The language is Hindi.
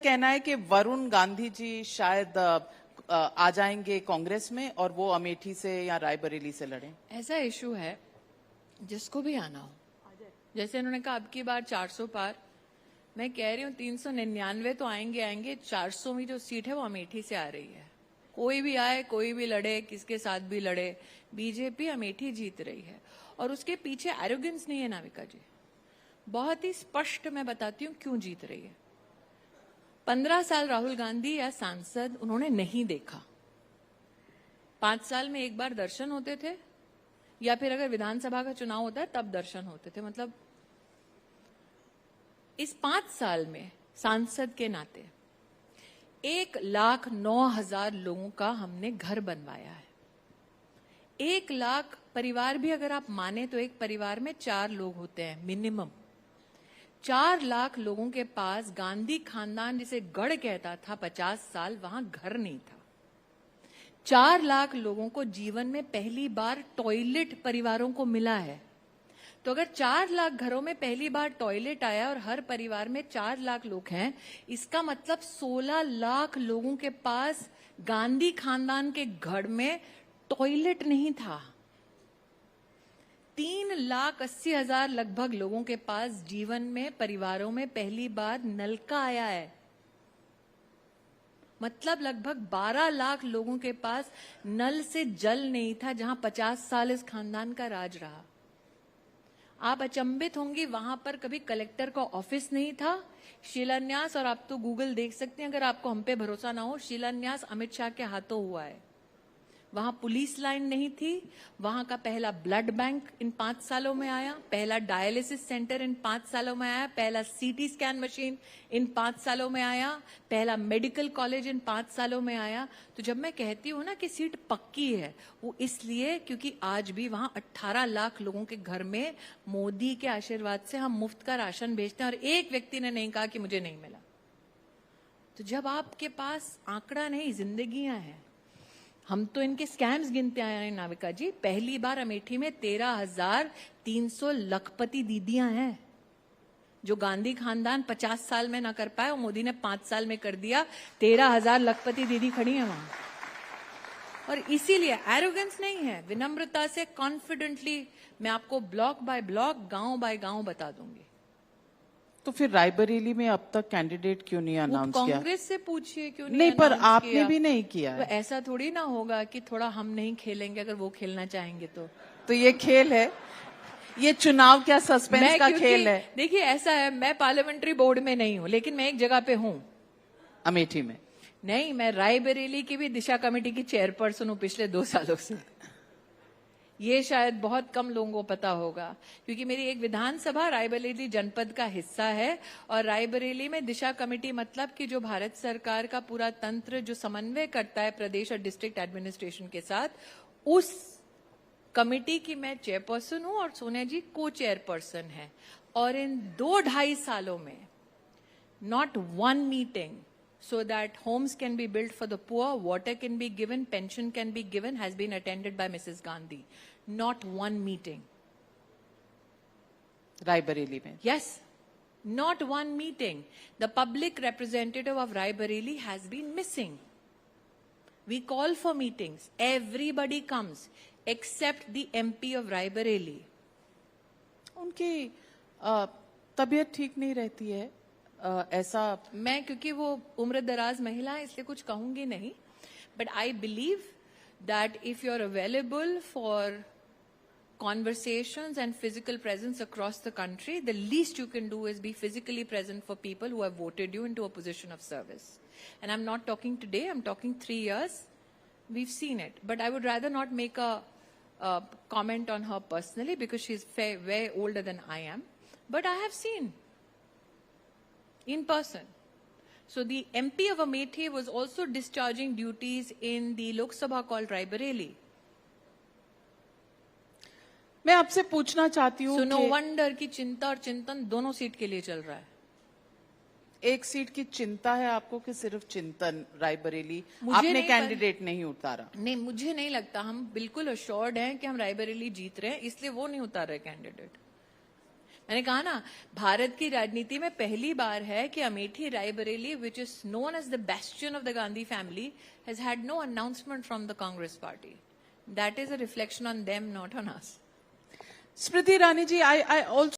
कहना है कि वरुण गांधी जी शायद आ जाएंगे कांग्रेस में और वो अमेठी से या रायबरेली से लड़ें। ऐसा इशू है जिसको भी आना हो, जैसे उन्होंने कहा अब की बार 400 पार, मैं कह रही हूँ 399 तो आएंगे। 400वीं जो सीट है वो अमेठी से आ रही है। कोई भी आए, कोई भी लड़े, किसके साथ भी लड़े, बीजेपी अमेठी जीत रही है। और उसके पीछे एरोगेंस नहीं है नाविका जी, बहुत ही स्पष्ट मैं बताती हूँ क्यों जीत रही है। 15 साल राहुल गांधी या सांसद उन्होंने नहीं देखा। 5 साल में एक बार दर्शन होते थे, या फिर अगर विधानसभा का चुनाव होता है तब दर्शन होते थे। मतलब इस 5 साल में सांसद के नाते 1,09,000 लोगों का हमने घर बनवाया है। 1 लाख परिवार भी अगर आप माने तो एक परिवार में 4 लोग होते हैं मिनिमम। 4 लाख लोगों के पास गांधी खानदान जिसे गढ़ कहता था 50 साल, वहां घर नहीं था। 4 लाख लोगों को जीवन में पहली बार टॉयलेट परिवारों को मिला है। तो अगर 4 लाख घरों में पहली बार टॉयलेट आया और हर परिवार में 4 लाख लोग हैं, इसका मतलब 16 लाख लोगों के पास गांधी खानदान के घर में टॉयलेट नहीं था। 3,80,000 लगभग लोगों के पास जीवन में परिवारों में पहली बार नल का आया है। मतलब लगभग 12 लाख लोगों के पास नल से जल नहीं था, जहां 50 साल इस खानदान का राज रहा। आप अचंभित होंगी, वहां पर कभी कलेक्टर का ऑफिस नहीं था। शिलान्यास, और आप तो गूगल देख सकते हैं अगर आपको हम पे भरोसा ना हो, शिलान्यास अमित शाह के हाथों हुआ है। वहां पुलिस लाइन नहीं थी। वहां का पहला ब्लड बैंक इन 5 सालों में आया, पहला डायलिसिस सेंटर इन 5 सालों में आया, पहला सीटी स्कैन मशीन इन 5 सालों में आया, पहला मेडिकल कॉलेज इन 5 सालों में आया। तो जब मैं कहती हूं ना कि सीट पक्की है, वो इसलिए क्योंकि आज भी वहां 18 लाख लोगों के घर में मोदी के आशीर्वाद से हम मुफ्त का राशन भेजते हैं और एक व्यक्ति ने नहीं कहा कि मुझे नहीं मिला। तो जब आपके पास आंकड़ा नहीं, जिंदगियां हैं। हम तो इनके स्कैम्स गिनते आए हैं नाविका जी। पहली बार अमेठी में 13,300 लखपति दीदियां हैं, जो गांधी खानदान 50 साल में ना कर पाए और मोदी ने 5 साल में कर दिया। 13,000 लखपति दीदी खड़ी है वहां। और इसीलिए एरोगेंस नहीं है, विनम्रता से कॉन्फिडेंटली मैं आपको ब्लॉक बाय ब्लॉक, गांव बाय गांव बता दूंगी। तो फिर रायबरेली में अब तक कैंडिडेट क्यों नहीं अनाउंस किया? कांग्रेस से पूछिए क्यों नहीं, पर आपने भी नहीं किया है। तो ऐसा थोड़ी ना होगा कि थोड़ा हम नहीं खेलेंगे अगर वो खेलना चाहेंगे तो ये खेल है, ये चुनाव क्या सस्पेंस का खेल है? देखिए ऐसा है, मैं पार्लियामेंट्री बोर्ड में नहीं हूं, लेकिन मैं एक जगह पे हूं, अमेठी में। नहीं, मैं रायबरेली की भी दिशा कमेटी की चेयरपर्सन हूं पिछले 2 सालों से। ये शायद बहुत कम लोगों को पता होगा, क्योंकि मेरी एक विधानसभा रायबरेली जनपद का हिस्सा है। और रायबरेली में दिशा कमेटी मतलब कि जो भारत सरकार का पूरा तंत्र जो समन्वय करता है प्रदेश और डिस्ट्रिक्ट एडमिनिस्ट्रेशन के साथ, उस कमेटी की मैं चेयरपर्सन हूं और सोनिया जी को चेयरपर्सन है। और इन 2-2.5 सालों में not one meeting so that homes can be built for the poor, water can be given, pension can be given, has been attended by Mrs. Gandhi. Not one meeting. Raebareli mein? Yes. Not one meeting. The public representative of Raebareli has been missing. We call for meetings. Everybody comes except the MP of Raebareli. उनकी तबीयत ठीक नहीं रहती है, ऐसा मैं, क्योंकि वो उम्र दराज महिला है इसलिए कुछ कहूंगी नहीं, but I believe that if you are available for conversations and physical presence across the country, the least you can do is be physically present for people who have voted you into a position of service. And I'm not talking today, I'm talking 3 years. We've seen it. But I would rather not make a comment on her personally because she's way older than I am. But I have seen in person. So the MP of Amethi was also discharging duties in the Lok Sabha called Raebareli. मैं आपसे पूछना चाहती हूँ, नो वंडर की चिंता और चिंतन दोनों सीट के लिए चल रहा है। एक सीट की चिंता है आपको कि सिर्फ चिंतन? रायबरेली आपने कैंडिडेट नहीं उतारा? नहीं, मुझे नहीं लगता। हम बिल्कुल अश्योर्ड हैं कि हम रायबरेली जीत रहे हैं, इसलिए वो नहीं उतार रहे कैंडिडेट। मैंने कहा ना, भारत की राजनीति में पहली बार है कि Amethi Raebareli, which is known as the bastion of the Gandhi family, has had no announcement from the Congress party. That is a reflection on them, not on us. Smriti Irani ji, I also